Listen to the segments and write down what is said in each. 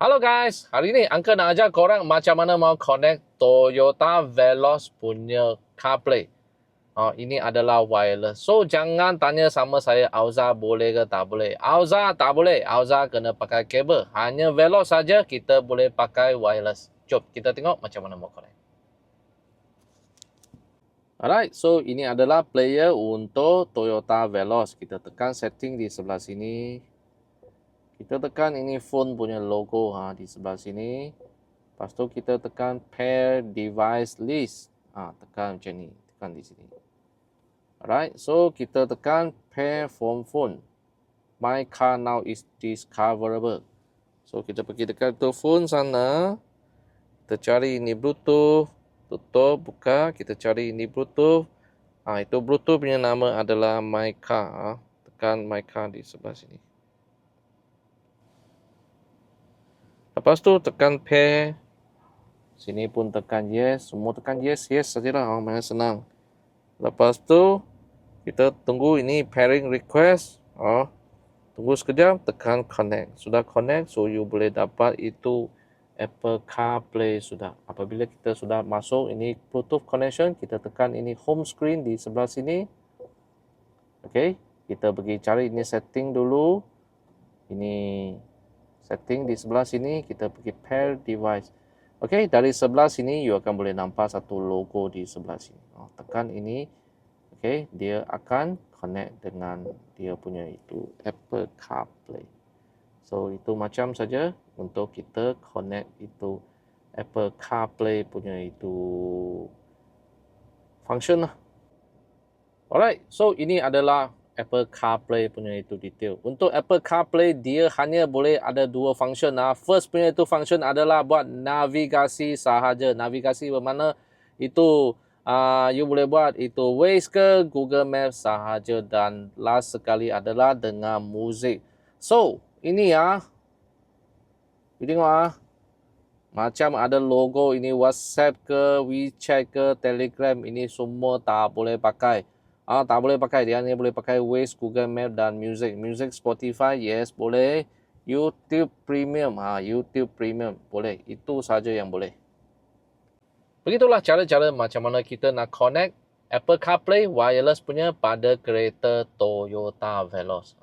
Halo guys, hari ini Uncle nak ajar korang macam mana mau connect Toyota Veloz punya CarPlay. Ini adalah wireless. So, jangan tanya sama saya, Auza boleh ke tak boleh. Auza tak boleh. Auza kena pakai kabel. Hanya Veloz saja kita boleh pakai wireless. Jom, kita tengok macam mana mau connect. Alright, so ini adalah player untuk Toyota Veloz. Kita tekan setting di sebelah sini. Kita tekan ini phone punya logo di sebelah sini. Lepas tu kita tekan pair device list. Tekan macam ni. Tekan di sini. Alright, so kita tekan pair from phone. My car now is discoverable. So kita pergi dekat tu phone sana. Kita cari ini Bluetooth. Tutup, buka. Kita cari ini Bluetooth. Itu Bluetooth punya nama adalah My Car. Tekan My Car di sebelah sini. Lepas tu tekan pair. Sini pun tekan yes. Semua tekan yes. Yes sajalah. Memang senang. Lepas tu kita tunggu ini pairing request. Tunggu sekejap. Tekan connect. Sudah connect. So you boleh dapat itu Apple CarPlay sudah. Apabila kita sudah masuk ini Bluetooth connection. Kita tekan ini home screen di sebelah sini. Okay. Kita pergi cari ini setting dulu. Ini setting di sebelah sini, kita pergi pair device. Okey, dari sebelah sini you akan boleh nampak satu logo di sebelah sini. Tekan ini. Okey, dia akan connect dengan dia punya itu Apple CarPlay. So itu macam saja untuk kita connect itu Apple CarPlay punya itu function lah. Alright, so ini adalah Apple CarPlay punya itu detail. Untuk Apple CarPlay, dia hanya boleh ada dua function. First punya itu function adalah buat navigasi sahaja. Navigasi bermakna itu you boleh buat itu Waze ke Google Maps sahaja. Dan last sekali adalah dengan muzik. So, ini you tengok macam ada logo ini WhatsApp ke, WeChat ke, Telegram. Ini semua tak boleh pakai. Tak boleh pakai. Dia hanya boleh pakai Waze, Google Map dan Music. Music Spotify, yes boleh. YouTube Premium, YouTube Premium boleh. Itu saja yang boleh. Begitulah cara-cara macam mana kita nak connect Apple CarPlay wireless punya pada kereta Toyota Veloz.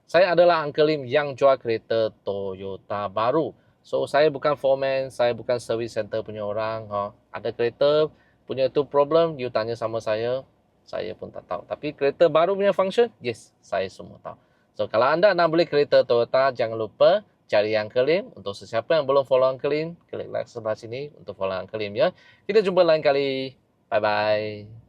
Saya adalah Uncle Lim yang jual kereta Toyota baru. So, saya bukan foreman, saya bukan service center punya orang. Ada kereta punya tu problem, you tanya sama saya pun tak tahu. Tapi kereta baru punya function, yes, saya semua tahu. So, kalau anda nak beli kereta Toyota, jangan lupa cari Uncle Lim. Untuk sesiapa yang belum follow Uncle Lim, klik like sebelah sini untuk follow Uncle Lim ya. Kita jumpa lain kali. Bye-bye.